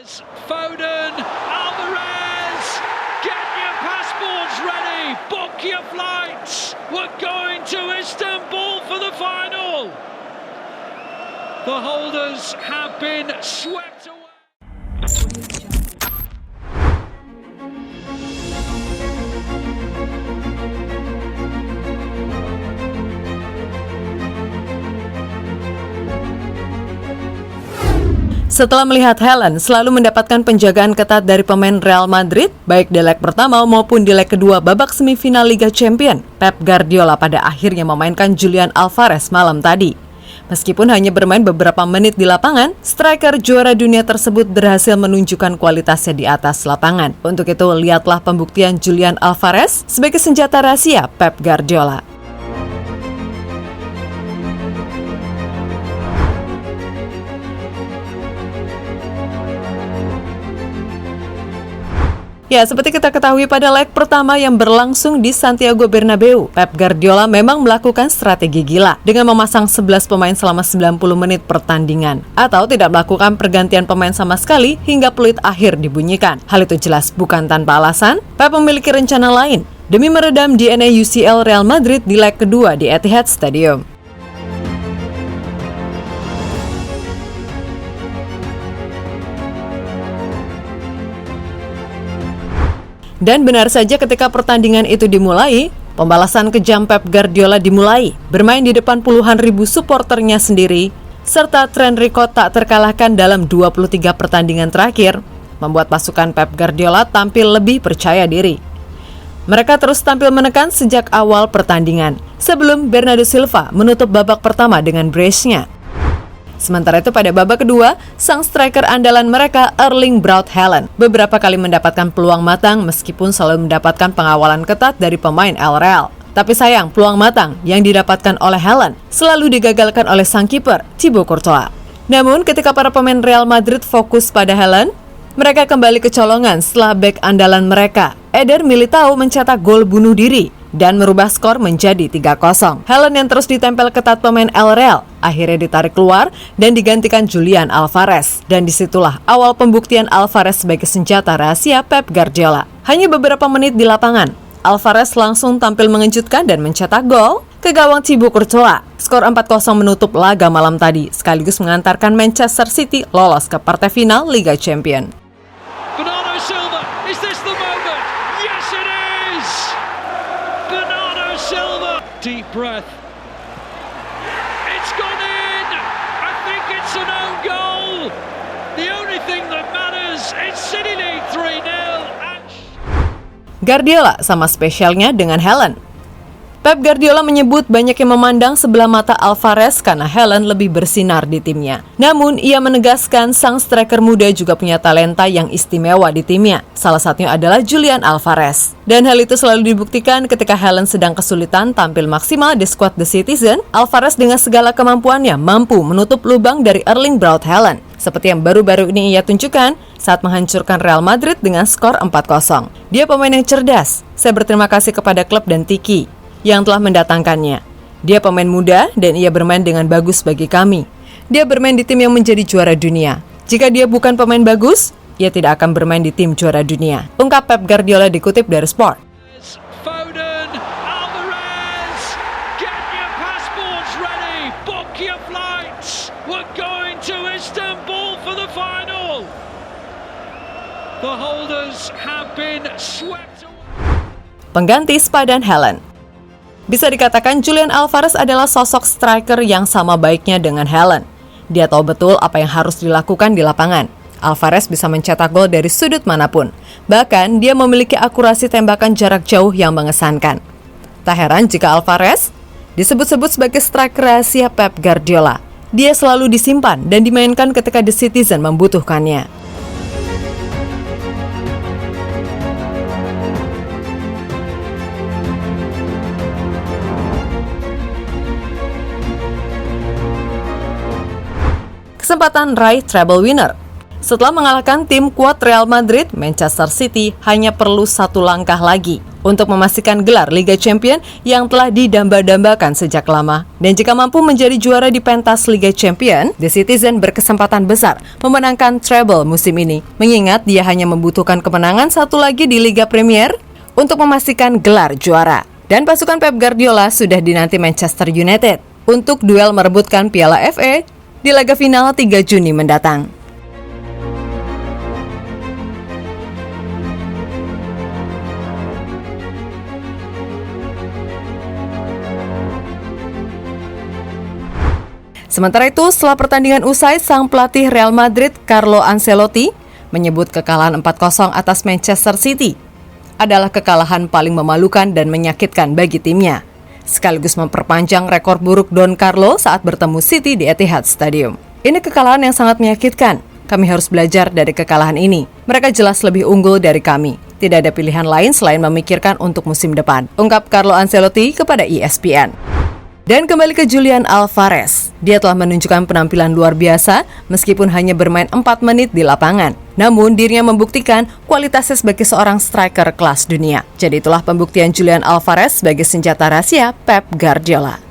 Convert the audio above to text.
Foden, Alvarez, get your passports ready, book your flights. We're going to Istanbul for the final. The holders have been swept away. Setelah melihat Haaland selalu mendapatkan penjagaan ketat dari pemain Real Madrid, baik di leg pertama maupun di leg kedua babak semifinal Liga Champions, Pep Guardiola pada akhirnya memainkan Julian Alvarez malam tadi. Meskipun hanya bermain beberapa menit di lapangan, striker juara dunia tersebut berhasil menunjukkan kualitasnya di atas lapangan. Untuk itu, lihatlah pembuktian Julian Alvarez sebagai senjata rahasia Pep Guardiola. Ya, seperti kita ketahui pada leg pertama yang berlangsung di Santiago Bernabeu, Pep Guardiola memang melakukan strategi gila dengan memasang 11 pemain selama 90 menit pertandingan atau tidak melakukan pergantian pemain sama sekali hingga peluit akhir dibunyikan. Hal itu jelas bukan tanpa alasan. Pep memiliki rencana lain demi meredam DNA UCL Real Madrid di leg kedua di Etihad Stadium. Dan benar saja ketika pertandingan itu dimulai, pembalasan kejam Pep Guardiola dimulai. Bermain di depan puluhan ribu suporternya sendiri, serta tren record tak terkalahkan dalam 23 pertandingan terakhir, membuat pasukan Pep Guardiola tampil lebih percaya diri. Mereka terus tampil menekan sejak awal pertandingan, sebelum Bernardo Silva menutup babak pertama dengan brace-nya. Sementara itu pada babak kedua, sang striker andalan mereka Erling Braut Haaland beberapa kali mendapatkan peluang matang meskipun selalu mendapatkan pengawalan ketat dari pemain El Real. Tapi sayang, peluang matang yang didapatkan oleh Haaland selalu digagalkan oleh sang kiper Thibaut Courtois. Namun ketika para pemain Real Madrid fokus pada Haaland, mereka kembali kecolongan setelah bek andalan mereka, Eder Militao, mencetak gol bunuh diri dan merubah skor menjadi 3-0. Haaland yang terus ditempel ketat pemain El Real akhirnya ditarik keluar dan digantikan Julian Alvarez. Dan disitulah awal pembuktian Alvarez sebagai senjata rahasia Pep Guardiola. Hanya beberapa menit di lapangan, Alvarez langsung tampil mengejutkan dan mencetak gol ke gawang Thibaut Courtois. Skor 4-0 menutup laga malam tadi, sekaligus mengantarkan Manchester City lolos ke partai final Liga Champions. Bernardo Silva, is this the moment? Yes it is! Bernardo Silva, deep breath. It's gone in! I think it's an own goal! The only thing that matters is City lead 3-0 and... Guardiola sama spesialnya dengan Haaland. Pep Guardiola menyebut banyak yang memandang sebelah mata Alvarez karena Haaland lebih bersinar di timnya. Namun, ia menegaskan sang striker muda juga punya talenta yang istimewa di timnya. Salah satunya adalah Julian Alvarez. Dan hal itu selalu dibuktikan ketika Haaland sedang kesulitan tampil maksimal di skuad The Citizen. Alvarez dengan segala kemampuannya mampu menutup lubang dari Erling Braut Haaland. Seperti yang baru-baru ini ia tunjukkan saat menghancurkan Real Madrid dengan skor 4-0. Dia pemain yang cerdas. Saya berterima kasih kepada klub dan Tiki yang telah mendatangkannya. Dia pemain muda dan ia bermain dengan bagus bagi kami. Dia bermain di tim yang menjadi juara dunia. Jika dia bukan pemain bagus, ia tidak akan bermain di tim juara dunia, ungkap Pep Guardiola dikutip dari Sport. Foden, Alvarez, get your passports ready, book your flights. We're going to Istanbul for the final. The holders have been swept away. Pengganti sepadan Haaland. Bisa dikatakan Julian Alvarez adalah sosok striker yang sama baiknya dengan Haaland. Dia tahu betul apa yang harus dilakukan di lapangan. Alvarez bisa mencetak gol dari sudut manapun. Bahkan, dia memiliki akurasi tembakan jarak jauh yang mengesankan. Tak heran jika Alvarez disebut-sebut sebagai striker rahasia Pep Guardiola. Dia selalu disimpan dan dimainkan ketika The Citizen membutuhkannya. Kesempatan raih treble winner. Setelah mengalahkan tim kuat Real Madrid, Manchester City hanya perlu satu langkah lagi untuk memastikan gelar Liga Champions yang telah didamba-dambakan sejak lama. Dan jika mampu menjadi juara di pentas Liga Champions, The Citizen berkesempatan besar memenangkan treble musim ini, mengingat dia hanya membutuhkan kemenangan satu lagi di Liga Premier untuk memastikan gelar juara. Dan pasukan Pep Guardiola sudah dinanti Manchester United untuk duel merebutkan Piala FA di laga final 3 Juni mendatang. Sementara itu, setelah pertandingan usai, sang pelatih Real Madrid, Carlo Ancelotti, menyebut kekalahan 4-0 atas Manchester City adalah kekalahan paling memalukan dan menyakitkan bagi timnya, sekaligus memperpanjang rekor buruk Don Carlo saat bertemu City di Etihad Stadium. Ini kekalahan yang sangat menyakitkan. Kami harus belajar dari kekalahan ini. Mereka jelas lebih unggul dari kami. Tidak ada pilihan lain selain memikirkan untuk musim depan, ungkap Carlo Ancelotti kepada ESPN. Dan kembali ke Julian Alvarez. Dia telah menunjukkan penampilan luar biasa meskipun hanya bermain 4 menit di lapangan. Namun dirinya membuktikan kualitasnya sebagai seorang striker kelas dunia. Jadi itulah pembuktian Julian Alvarez sebagai senjata rahasia Pep Guardiola.